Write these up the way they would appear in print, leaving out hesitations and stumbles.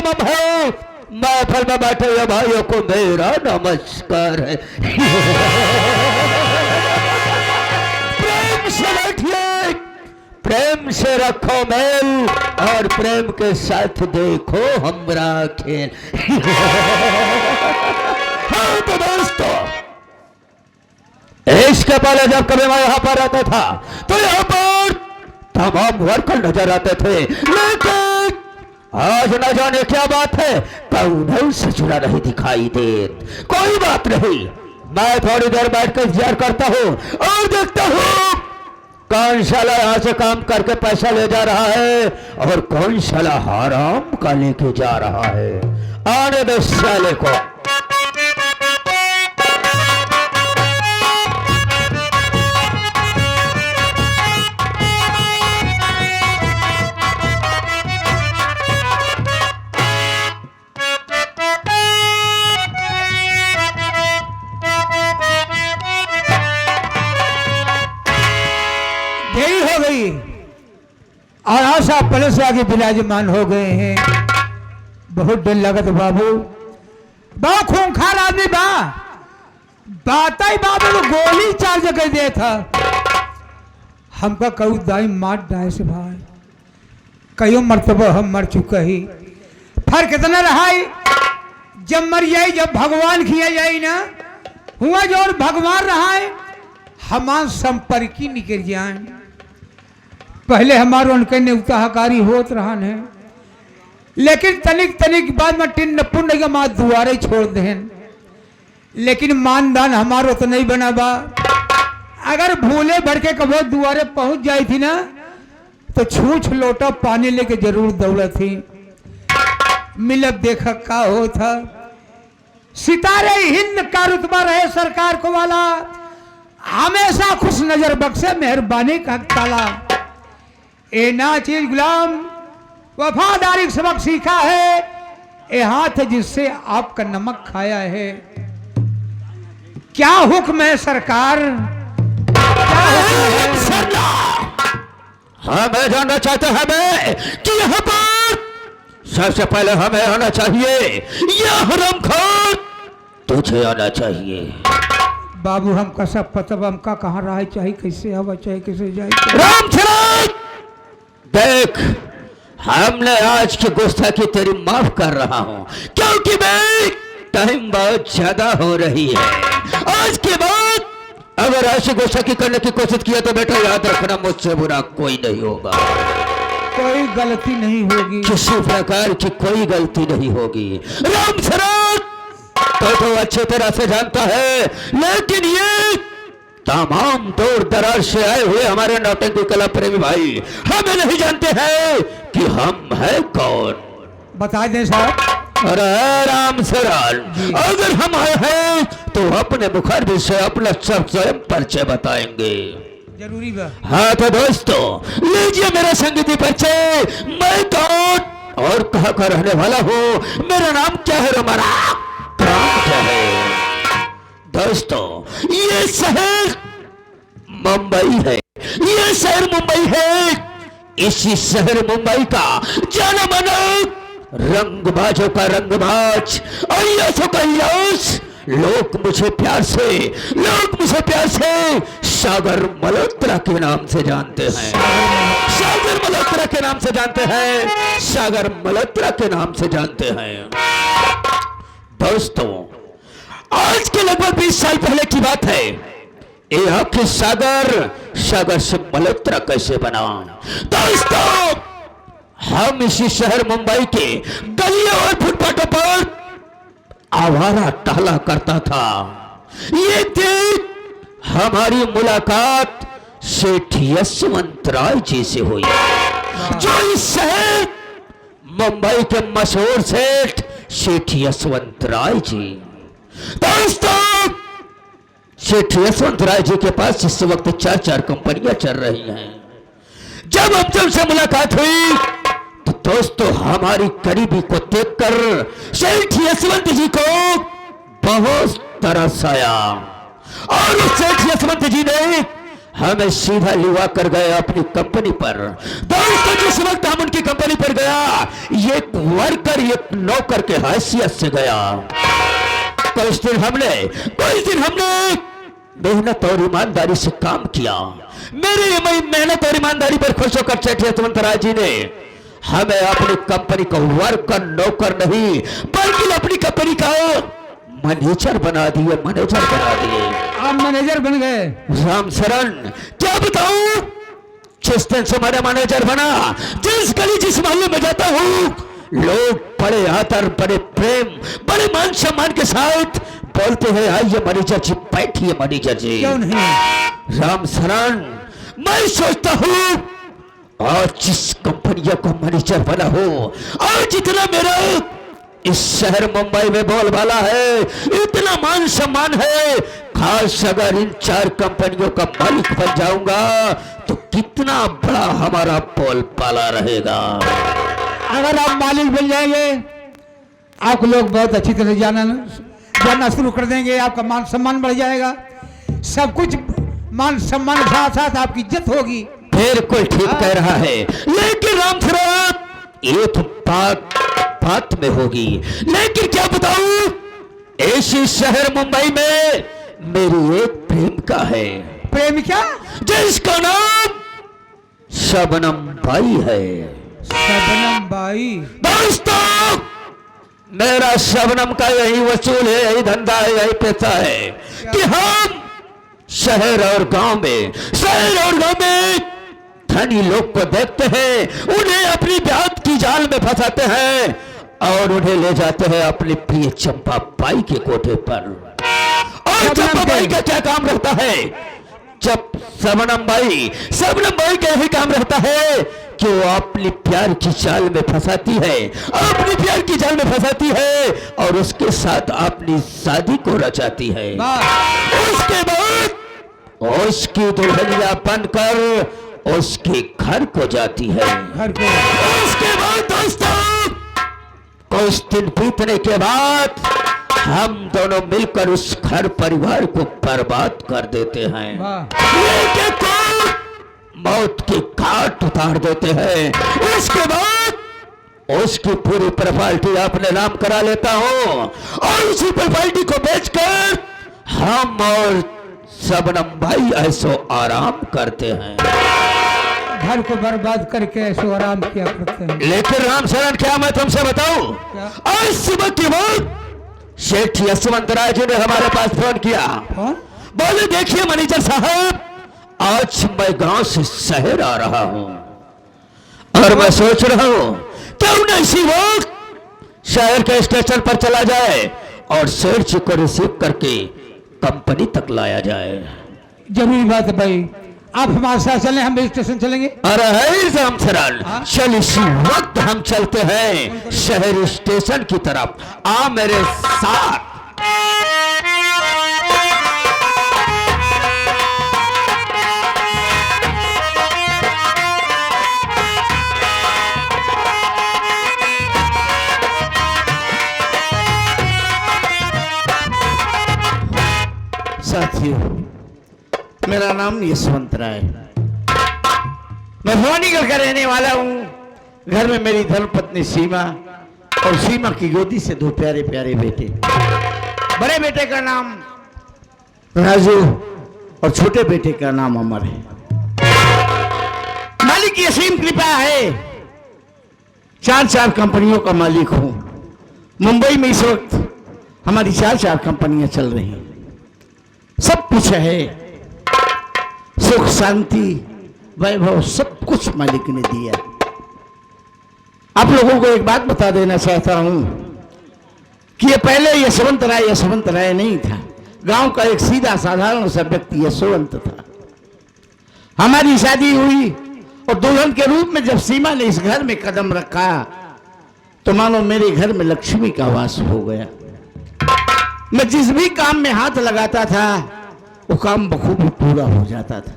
एवं है महफिल में बैठे हुए भाइयों को मेरा नमस्कार है। प्रेम से बैठिए, प्रेम से रखो मेल और प्रेम के साथ देखो हमरा खेल। हाँ तो दोस्तों, इसके पहले जब कभी मैं यहाँ पर रहता था तो यहाँ पर तमाम वर्कर नजर आते थे, लेकिन आज न जाने क्या बात है, कौन से जुड़ा नहीं दिखाई दे। कोई बात नहीं, मैं थोड़ी देर बैठ कर इंतजार करता हूँ और देखता हूँ कौन साला यहाँ से काम करके पैसा ले जा रहा है और कौन साला हराम का लेके जा रहा है। आने दो साले को। और आशा पहले से आगे विराजमान हो गए हैं। बहुत डर लगत बाबू, बहुत खूंखार आदमी बा, बात ही बाबू तो गोली चार्ज कर दे था। हमका कहू दाई मार डाय से भाई, कईयों मरतबा हम मर चुका ही। फर्क इतना रहा है, जब मर जाए जब भगवान खिया जाए ना हुआ जो और भगवान रहा है हमार संपर्क निकल जाए। पहले हमारो उनके नेवताकारी होत रहा है, लेकिन तनिक तनिक बाद में टिन पुण्य के माँ दुआरे छोड़ दें, लेकिन मानदान हमारो तो नहीं बना बा। अगर भूले भड़के कबो दुआरे पहुंच जाई थी ना तो छूछ लोटा पानी लेके जरूर दौड़ा थी। मिलब देखा का हो था, सितारे हिंद का रुतबा रहे सरकार को वाला, हमेशा खुश नजर बख्शे मेहरबानी का ताला। ए ना चीज गुलाम वफादारी का सबक सीखा है, ए हाथ जिससे आपका नमक खाया है। क्या हुक्म है सरकार, क्या हुक्म है? हमें जानना चाहते हैं मैं कि यहाँ पर सबसे पहले हमें आना चाहिए या हरामखोर तुझे आना चाहिए? बाबू हमका सब पता, हमका कहाँ रहा चाहिए, कैसे हवा चाहिए, कैसे जाए। राम चरण देख, हमने आज की गुस्ताखी तेरी माफ कर रहा हूँ, क्योंकि भाई टाइम बहुत ज्यादा हो रही है। आज के बाद अगर ऐसी गुस्ताखी करने की कोशिश किया तो बेटा याद रखना, मुझसे बुरा कोई नहीं होगा। कोई गलती नहीं होगी, किसी प्रकार की कोई गलती नहीं होगी। राम शरण तो अच्छे तरह से जानता है, लेकिन ये तमाम दूर दराज से आए हुए हमारे नौटंकी कला प्रेमी भाई हमें नहीं जानते हैं कि हम है कौन। बता दें साहब। अरे राम शरण, अगर हम आए हैं तो अपने मुखर से अपना सब स्वयं परिचय बताएंगे। जरूरी बा। हाँ तो दोस्तों लीजिए मेरा संगीती परिचय, मैं कौन और कहाँ का रहने वाला हूँ, मेरा नाम क्या है, हमारा काम क्या है। दोस्तों ये शहर मुंबई है, ये शहर मुंबई है। इसी शहर मुंबई का जाना माना रंगबाजों का रंगबाज अय्यासों का अय्यास, लोग मुझे प्यार से सागर मल्होत्रा के नाम से जानते हैं, सागर मल्होत्रा के नाम से जानते हैं, सागर मल्होत्रा के नाम से जानते हैं। दोस्तों आज के लगभग 20 साल पहले की बात है, यह कि सागर से मल्होत्रा कैसे बना। दोस्तों हम इसी शहर मुंबई के गलियों और फुटपाथों पर आवारा टहला करता था। ये दिन हमारी मुलाकात सेठ यशवंत राय जी से हुई, जो इस शहर मुंबई के मशहूर सेठ यशवंत राय जी। दोस्तों सेठ यशवंत राय जी के पास इस वक्त 4 कंपनियां चल रही हैं। जब हम से मुलाकात हुई तो दोस्तों हमारी करीबी को देखकर सेठ यशवंत जी को बहुत तरस आया और उस सेठ यशवंत जी ने हमें सीधा लिवा कर गए अपनी कंपनी पर। दोस्तों जिस वक्त हम उनकी कंपनी पर गया, ये एक वर्कर एक नौकर के हैसियत से गया। कुछ दिन हमने मेहनत और ईमानदारी से काम किया। मेरी मेहनत और ईमानदारी पर खुश होकर सेठ यशवंतराय जी ने हमें अपनी कंपनी का वर्कर नौकर नहीं बल्कि अपनी कंपनी का मैनेजर बना दिए। आप मैनेजर बन गए। राम शरण, क्या बताऊं, जिस दिन से हमारा मैनेजर बना, जिस गली जिस मोहल्ले में जाता हूं, लोग बड़े आदर, बड़े प्रेम, बड़े मान सम्मान के साथ बोलते हैं, आइए मैनेजर जी, बैठिए मैनेजर जी। क्यों नहीं? राम शरण, मैं सोचता हूं आज जिस कंपनियों को मैनेजर बना हो, आज जितना मेरा इस शहर मुंबई में बोलबाला है, इतना मान सम्मान है, खास अगर इन 4 कंपनियों का मालिक बन जाऊंगा तो कितना बड़ा हमारा बोलबाला रहेगा। अगर आप मालिक बन जाएंगे, आपको लोग बहुत अच्छी तरह जानना शुरू कर देंगे, आपका मान सम्मान बढ़ जाएगा, सब कुछ मान सम्मान के साथ साथ आपकी इज्जत होगी। बिल्कुल ठीक कह रहा है, लेकिन राम शरण ये तो बात में होगी, लेकिन क्या बताऊं, ऐसी शहर मुंबई में मेरी एक प्रेमिका है। प्रेमिका? जिसका नाम शबनम बाई है। शबनम बाई? दोस्तों मेरा शबनम का यही वसूल है, यही धंधा है, यही पैसा है कि हम शहर और गांव में धनी लोग को देखते हैं, उन्हें अपनी ब्याह की जाल में फंसाते हैं और उन्हें ले जाते हैं अपनी प्रिय चंपा बाई के कोठे पर। और चंपा बाई का क्या काम रहता है? जब शबनम बाई का यही काम रहता है कि वो अपनी प्यार की जाल में फंसाती है, और उसके साथ अपनी शादी को रचाती है। उसके बाद उसकी दुल्हनिया बनकर उसके घर को जाती है। उसके बाद दोस्तों कुछ दिन बीतने के बाद हम दोनों मिलकर उस घर परिवार को बर्बाद कर देते हैं, मौत की घाट उतार देते हैं। उसके बाद उसकी पूरी प्रॉपर्टी अपने नाम करा लेता हूं और उसी प्रॉपर्टी को बेचकर हम और शबनम बाई ऐसो आराम करते हैं। घर को बर्बाद करके ऐसो आराम किया करते हैं। लेकिन राम शरण, क्या मैं तुमसे बताऊं, आज सुबह की वक्त सेठ यशवंतराय जी ने हमारे पास फोन किया। बोले देखिए मैनेजर साहब, आज मैं गांव से शहर आ रहा हूं और मैं सोच रहा हूं क्यों न इसी वक्त शहर के स्टेशन पर चला जाए और सेठ जी को रिसीव करके कंपनी तक लाया जाए। जरूरी बात है भाई, आप हमारे साथ चलें, हम भी स्टेशन चलेंगे। अरे है राम शरण, चल इसी वक्त हम चलते हैं शहर स्टेशन की तरफ, आ मेरे साथ। साथियों, मेरा नाम यशवंतराय, मैं भवानीगढ़ का रहने वाला हूँ। घर में मेरी धर्मपत्नी सीमा और सीमा की गोदी से 2 प्यारे प्यारे बेटे। बड़े बेटे का नाम राजू और छोटे बेटे का नाम अमर है। मालिक की असीम कृपा है, 4 कंपनियों का मालिक हूँ। मुंबई में इस वक्त हमारी 4 कंपनियां चल रही हैं। सब कुछ है, सुख शांति वैभव सब कुछ मालिक ने दिया। आप लोगों को एक बात बता देना चाहता हूं कि ये पहले यशवंत राय नहीं था। गांव का एक सीधा साधारण सा व्यक्ति यशवंत था। हमारी शादी हुई और दुल्हन के रूप में जब सीमा ने इस घर में कदम रखा तो मानो मेरे घर में लक्ष्मी का वास हो गया। मैं जिस भी काम में हाथ लगाता था वो काम बखूबी पूरा हो जाता था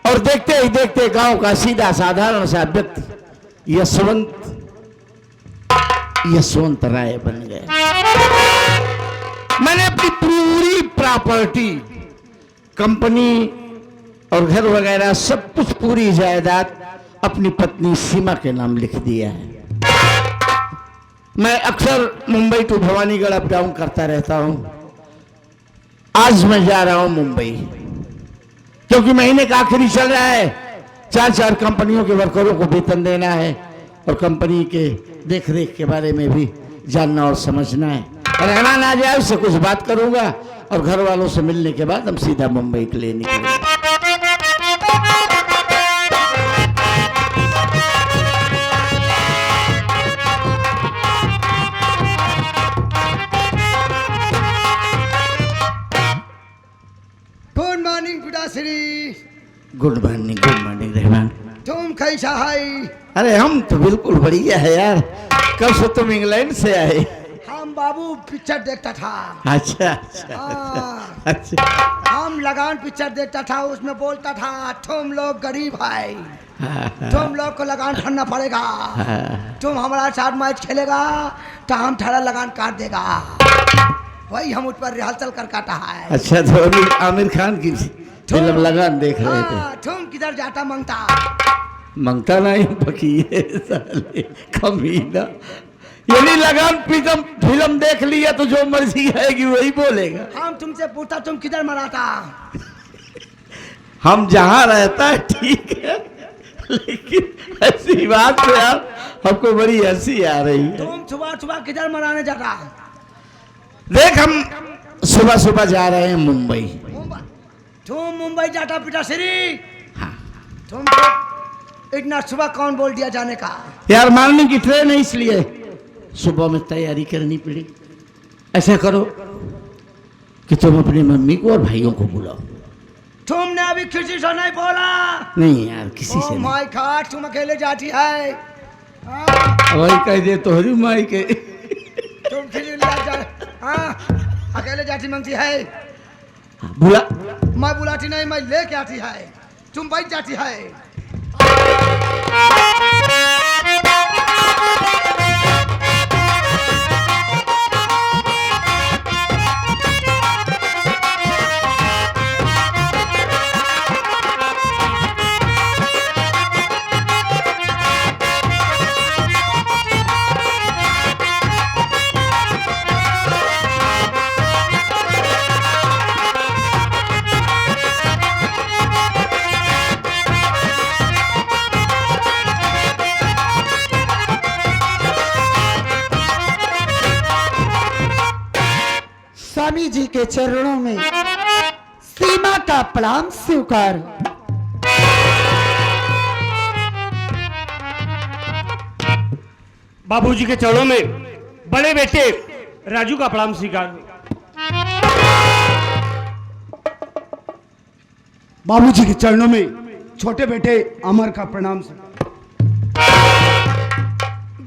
और देखते ही देखते गांव का सीधा साधारण सा व्यक्ति यशवंत राय बन गया। मैंने अपनी पूरी प्रॉपर्टी, कंपनी, और घर वगैरह सब कुछ पूरी जायदाद अपनी पत्नी सीमा के नाम लिख दिया है। मैं अक्सर Mumbai to Bhawanigarh up down करता रहता हूं। आज मैं जा रहा हूं मुंबई, क्योंकि महीने का आखिरी चल रहा है। 4 कंपनियों के वर्करों को वेतन देना है और कंपनी के देख रेख के बारे में भी जानना और समझना है। रहना ना जाए उससे कुछ बात करूंगा और घर वालों से मिलने के बाद हम सीधा मुंबई के लिए निकलेंगे। गुड मॉर्निंग पिताश्री। Good morning Rahman. तुम कैसा है? अरे हम तो बिल्कुल बढ़िया है यार। कब से तुम इंग्लैंड से आए? हम बाबू पिक्चर देखता था। अच्छा हाँ। अच्छा। हम लगान पिक्चर देखता था, उसमें बोलता था तुम लोग गरीब है, तुम लोग को लगान भरना पड़ेगा, तुम हमारा साथ मैच खेलेगा तो हम थारा लगान काट देगा। वही हम उस पर रिहर्सल कर काटा है। अच्छा, तो आमिर खान की फिल्म लगान देख रहे थे। हाँ, तुम किधर जाता मंगता? मंगता नहीं फकीर साले कमीना। यानी लगान फिल्म देख लिया तो जो मर्जी आएगी वही बोलेगा। हम तुमसे पूछता तुम किधर मराता? हम जहाँ रहता है ठीक है, लेकिन ऐसी बात है यार, हमको बड़ी हंसी आ रही है। तुम सुबह सुबह किधर मराने जाता? देख, हम सुबह सुबह जा रहे हैं मुंबई। तुम मुंबई जाता पिताश्री? हाँ। तुमको इतना सुबह कौन बोल दिया जाने का? यार मारने की ट्रेन है, इसलिए सुबह में तैयारी करनी पड़ी। ऐसा करो कि तुम अपनी मम्मी को और भाइयों को बुलाओ। तुमने अभी किसी से नहीं बोला? नहीं यार, किसी से ओह नहीं। माय गॉड, तुम अकेले जाती है? वही कह दे तो हरी माई के। तुम फिर अकेले जाती मांगती है? बुला। मैं बुलाती नहीं, मैं लेके आती है। तुम बैठ जाती है। स्वामी जी के चरणों में सीमा का प्रणाम स्वीकार। बाबूजी के चरणों में बड़े बेटे राजू का प्रणाम स्वीकार। बाबूजी के चरणों में छोटे बेटे अमर का प्रणाम।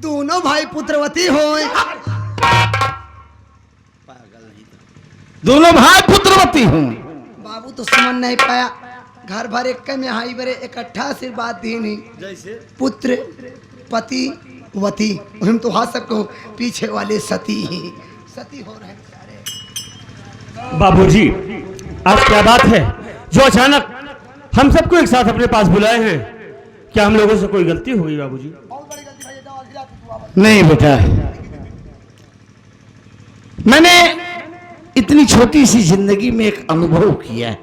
दोनों भाई पुत्रवती हो। दोनों भाई पुत्रवती हूँ। बाबू तो समझ नहीं पाया, घर भर एक में हाई बरे इकट्ठा आशीर्वाद दी नहीं। जैसे पुत्र पति वती, हम तो हाथ सबको पीछे वाले सती हो रहे हैं। बाबूजी, आज क्या बात है जो अचानक हम सबको एक साथ अपने पास बुलाए हैं? क्या हम लोगों से कोई गलती हो गई बाबूजी? नहीं बेटा, मैंने इतनी छोटी सी जिंदगी में एक अनुभव किया है,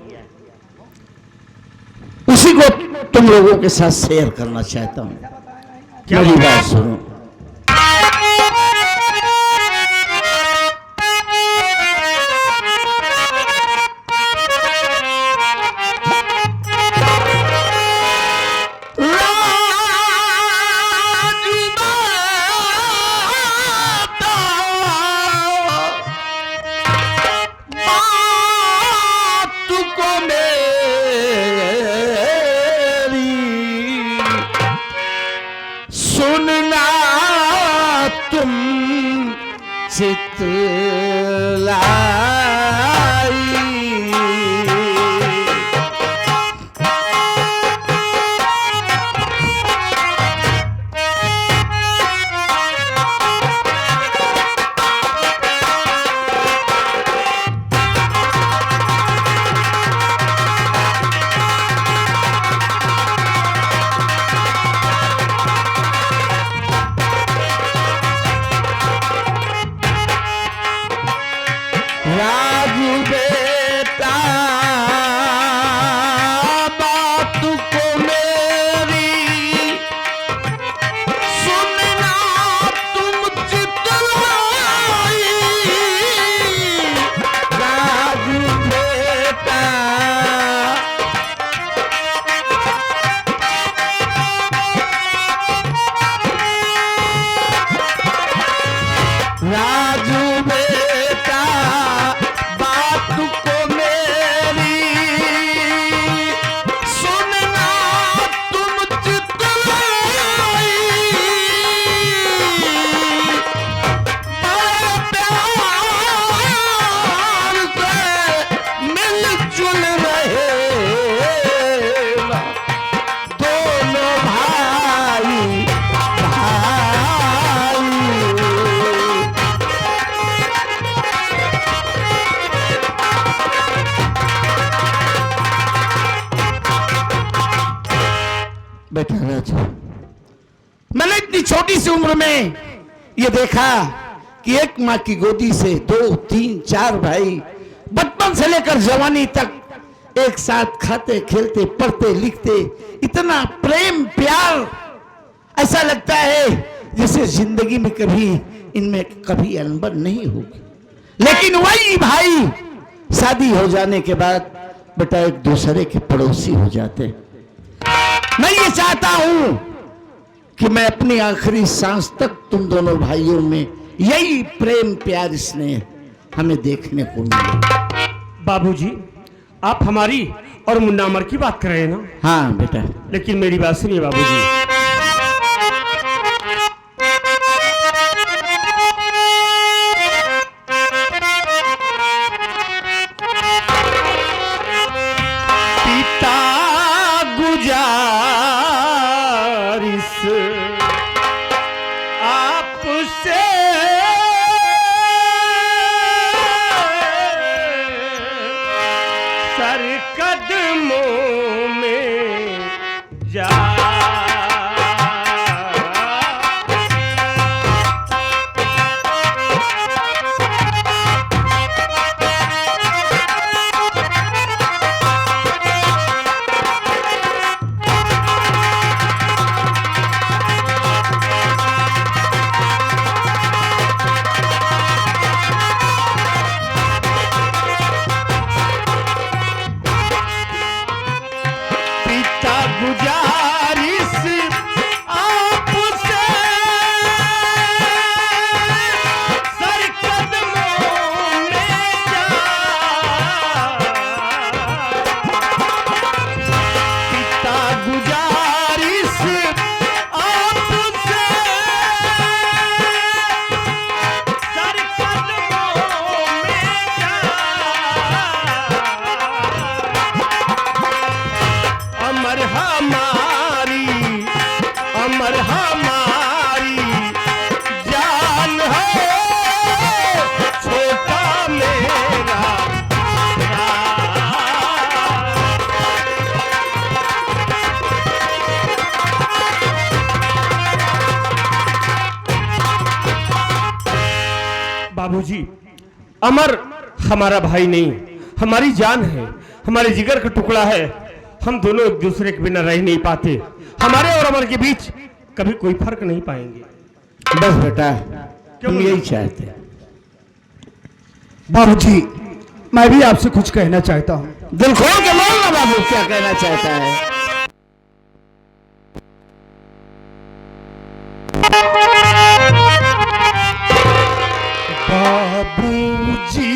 उसी को तुम लोगों के साथ शेयर करना चाहता हूं। मेरी बात सुनो। राजू बेटा बात को मेरी सुनना तुम चितलाई, बड़े प्यार से मिलजुल रहे दोनों भाई भाई। बेटा राजू, मैंने इतनी छोटी सी उम्र में ये देखा कि एक माँ की गोदी से 2, 3, 4 भाई बचपन से लेकर जवानी तक एक साथ खाते खेलते पढ़ते लिखते, इतना प्रेम प्यार, ऐसा लगता है जैसे जिंदगी में कभी इनमें कभी अनबन नहीं होगी। लेकिन वही भाई शादी हो जाने के बाद बेटा एक दूसरे के पड़ोसी हो जाते। मैं ये चाहता हूं कि मैं अपनी आखिरी सांस तक तुम दोनों भाइयों में यही प्रेम प्यार स्नेह हमें देखने को मिले। बाबूजी, आप हमारी और मुन्ना अमर की बात कर रहे हैं ना? हाँ बेटा। लेकिन मेरी बात सुनिए बाबूजी। पिता गुजारिश आपसे सर कदमों में जा, पिता गुजारिश आपसे सर कदमों में जा, पिता गुजारिश आपसे सर कदमों में जा, अमर हमारी जान है छोटा मेरा बाबूजी, अमर हमारा भाई नहीं, हमारी जान है, हमारे जिगर का टुकड़ा है। हम दोनों एक दूसरे के बिना रह नहीं पाते। हमारे और अमर के बीच कभी कोई फर्क नहीं पाएंगे। बस बेटा, हम यही चाहते हैं। बाबूजी, मैं भी आपसे कुछ कहना चाहता हूँ। दिल खोल के बोलना बाबू, क्या कहना चाहता है। बाबूजी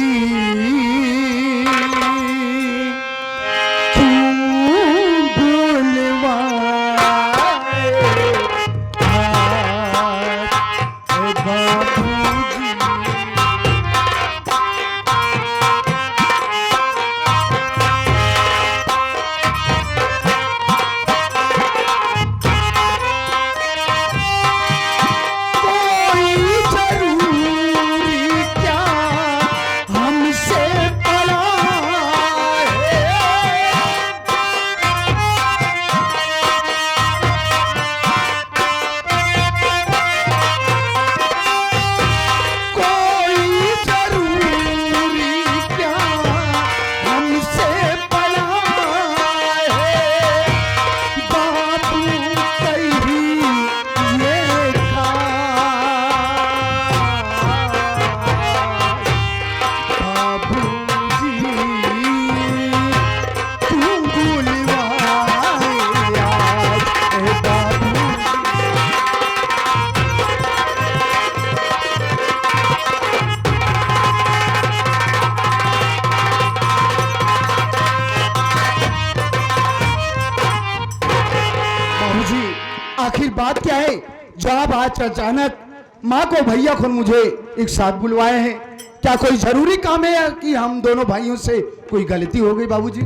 जो आप आज अचानक माँ को भैया को मुझे एक साथ बुलवाए हैं, क्या कोई जरूरी काम है या कि हम दोनों भाइयों से कोई गलती हो गई बाबूजी?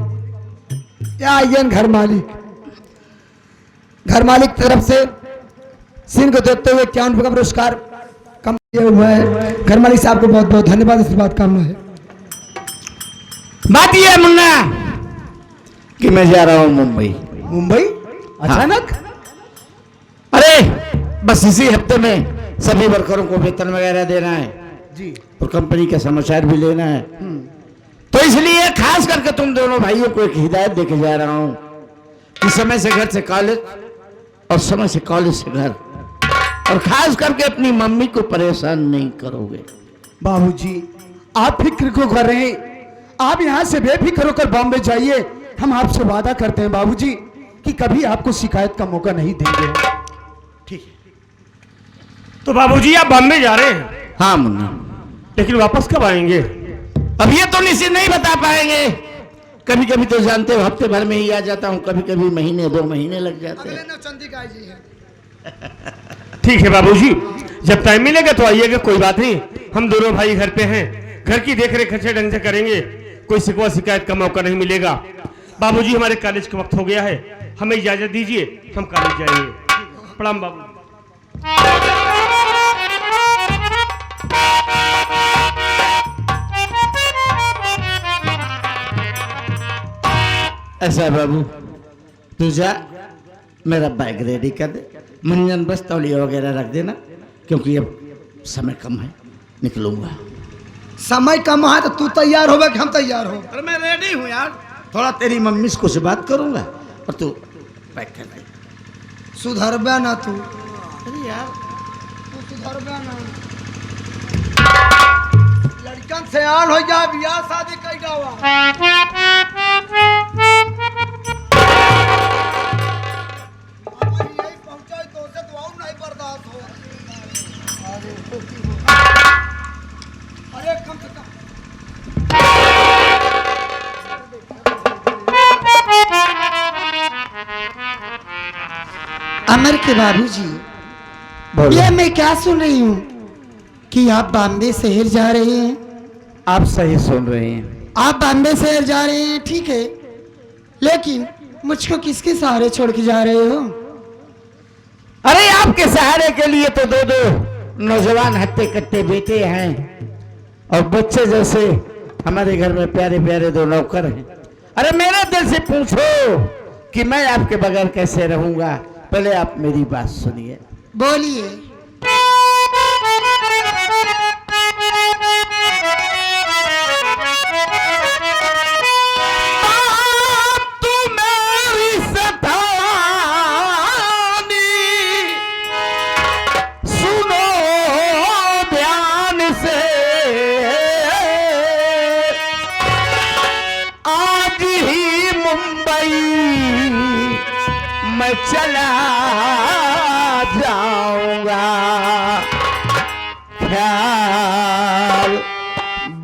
या आइए घर मालिक तरफ से सिंह को देखते हुए 51 का पुरस्कार कम किया हुआ है। घर मालिक साहब को बहुत बहुत धन्यवाद, आशीर्वाद कामना है। बात यह है मुन्ना कि मैं जा रहा हूं मुंबई अचानक। अरे बस इसी हफ्ते में सभी वर्करों को वेतन वगैरह देना है जी। और कंपनी के समाचार भी लेना है, तो इसलिए खास करके तुम दोनों भाइयों को एक हिदायत देके जा रहा हूं कि समय से घर से कॉलेज और समय से कॉलेज से घर, और खास करके अपनी मम्मी को परेशान नहीं करोगे। बाबूजी आप फिक्र क्यों कर रहे हैं? आप यहाँ से बेफिक्र होकर बॉम्बे जाइए। हम आपसे वादा करते हैं बाबूजी कि कभी आपको शिकायत का मौका नहीं देंगे। तो बाबूजी आप बॉम्बे जा रहे हैं, हाँ मुन्ना, लेकिन वापस कब आएंगे? अब ये तो निश्चित नहीं बता पाएंगे। कभी कभी तो जानते हो हफ्ते भर में ही आ जाता हूँ, कभी कभी महीने 2 महीने लग जाते हैं। ठीक है बाबूजी, जब टाइम मिलेगा तो आइएगा, कोई बात नहीं। हम दोनों भाई घर पे हैं, घर की देख रेख अच्छे ढंग से करेंगे, कोई शिकवा शिकायत का मौका नहीं मिलेगा। बाबूजी हमारे कॉलेज का वक्त हो गया है, हमें इजाजत दीजिए, हम कॉलेज जाएंगे। प्रणाम बाबू। ऐसा है बाबू, तू जा, मेरा बैग रेडी कर दे, मंजन बस तौलिया वगैरह रख देना, क्योंकि अब समय कम है, निकलूंगा। समय कम है तो तू तैयार होगा कि हम तैयार हो? अरे मैं रेडी हूँ यार, थोड़ा तेरी मम्मी से कुछ बात करूंगा और तू पैक कर दे। सुधरबे ना तू, अरे यार तू सुधरबे ना। लड़कन से आन हो जा, बियाह शादी कर अरे कम से कम अमर के बाबूजी, ये मैं क्या सुन रही हूँ कि आप बॉम्बे शहर जा रहे हैं? आप सही सुन रहे हैं। आप बॉम्बे शहर जा रहे हैं, ठीक है, लेकिन मुझको किसके सहारे छोड़ के जा रहे हो? अरे आपके सहारे के लिए तो 2 नौजवान हट्टे कट्टे बेटे हैं और बच्चे जैसे हमारे घर में प्यारे प्यारे 2 नौकर हैं। अरे मेरे दिल से पूछो कि मैं आपके बगैर कैसे रहूंगा? पहले आप मेरी बात सुनिए। बोलिए। चला जाऊंगा, ख्याल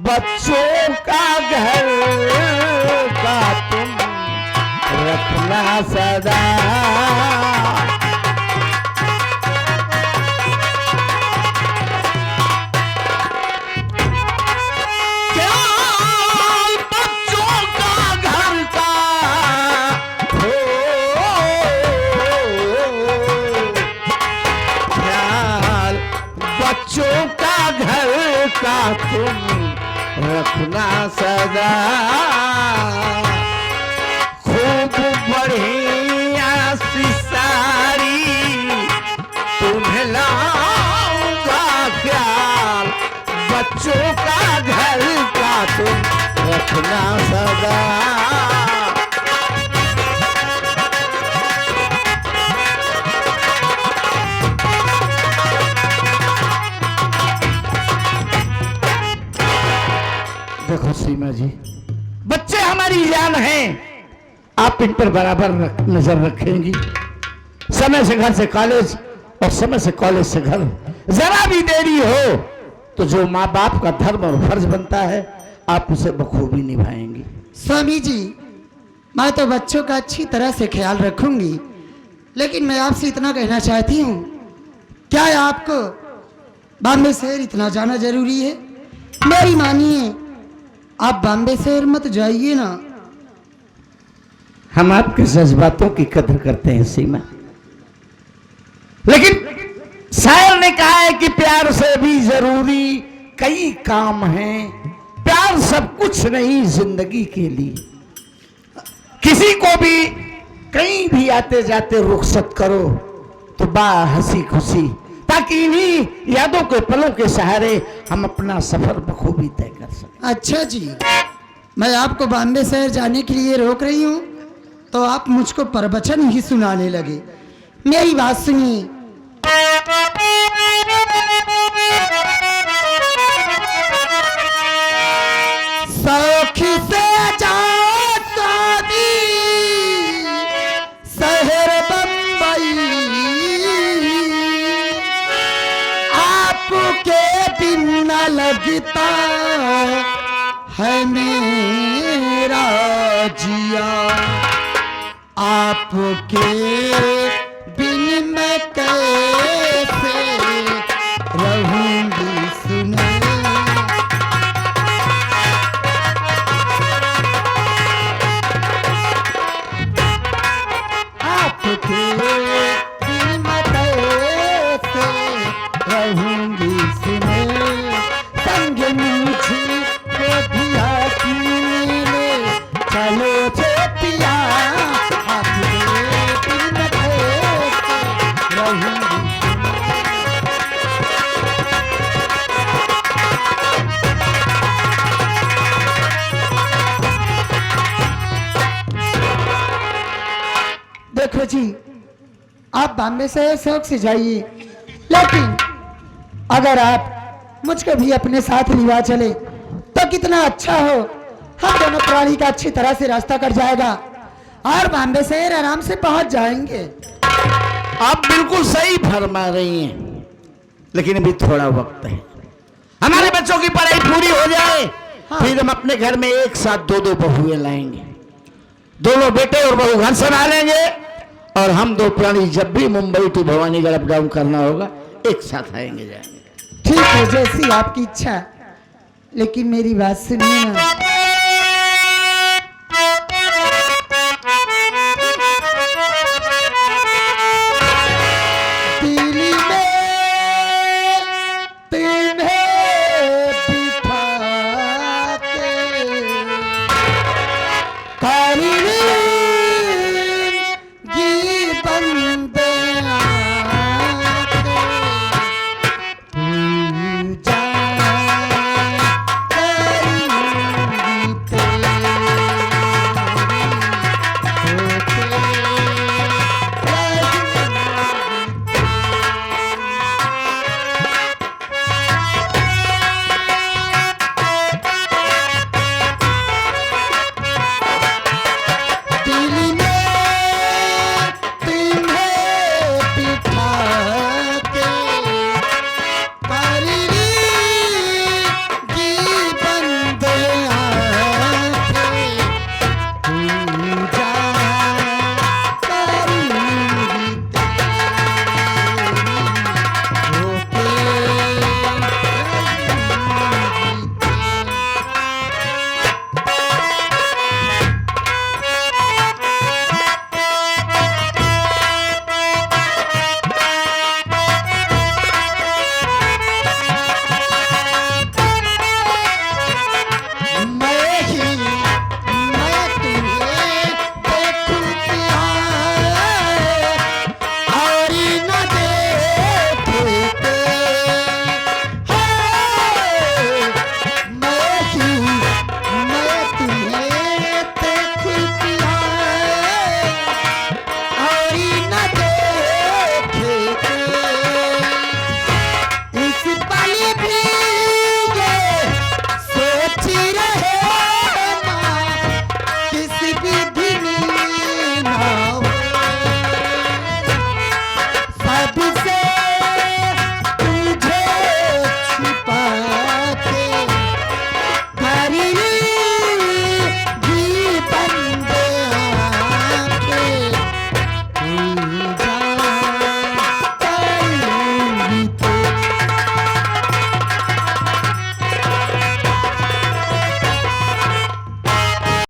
बच्चों का घर का तुम रखना सदा। बच्चों का घर का तुम रखना सदा, खूब बढ़िया सी साड़ी तुम्हें लाऊंगा, ख्याल बच्चों का घर का तुम रखना सदा। देखो सीमा जी, बच्चे हमारी जान हैं, आप इन पर बराबर नजर रखेंगी। समय से घर से कॉलेज और समय से कॉलेज से घर, जरा भी देरी हो तो जो माँ बाप का धर्म और फर्ज बनता है आप उसे बखूबी निभाएंगी। स्वामी जी, मैं तो बच्चों का अच्छी तरह से ख्याल रखूंगी, लेकिन मैं आपसे इतना कहना चाहती हूँ क्या है आपको बॉम्बे शहर इतना जाना जरूरी है? मेरी मानिए, आप बॉम्बे शहर मत जाइए ना। हम आपके जज्बातों की कदर करते हैं सीमा, लेकिन शायर ने कहा है कि प्यार से भी जरूरी कई काम हैं, प्यार सब कुछ नहीं जिंदगी के लिए। किसी को भी कहीं भी आते जाते रुखसत करो तो बा हंसी खुशी, ताकि इन्हीं यादों के पलों के सहारे हम अपना सफर बखूबी तय कर सकें। अच्छा जी, मैं आपको बॉम्बे शहर जाने के लिए रोक रही हूँ तो आप मुझको प्रवचन ही सुनाने लगे। मेरी बात सुनिए। सौखी से जाओ स्वामी शहर बम्बई, आपके बिन न लगता है मेरा जिया, आपके बिन मैं कैसे रहूंगी सुने। आपके बिन मैं कैसे रहूंगी सुने, संग मुझे को भी अकेले चलो पिया, आपके बिन मैं कैसे रहूंगी। देखो जी, आप बॉम्बे शहर शौक से जाइए, लेकिन अगर आप मुझको भी अपने साथ लिवा चले तो कितना अच्छा हो। हम दोनों प्राणी का अच्छी तरह से रास्ता कट जाएगा और बॉम्बे शहर आराम से पहुंच जाएंगे। आप बिल्कुल सही फरमा रही हैं, लेकिन अभी थोड़ा वक्त है। हमारे बच्चों की पढ़ाई पूरी हो जाए, फिर हम अपने घर में एक साथ दो दो बहुएं लाएंगे, दोनों बेटे और बहू घर संभालेंगे, और हम दो प्राणी जब भी Mumbai to Bhawanigarh up down करना होगा एक साथ आएंगे जाएंगे। ठीक है, जैसी आपकी इच्छा, लेकिन मेरी बात सुनिए ना।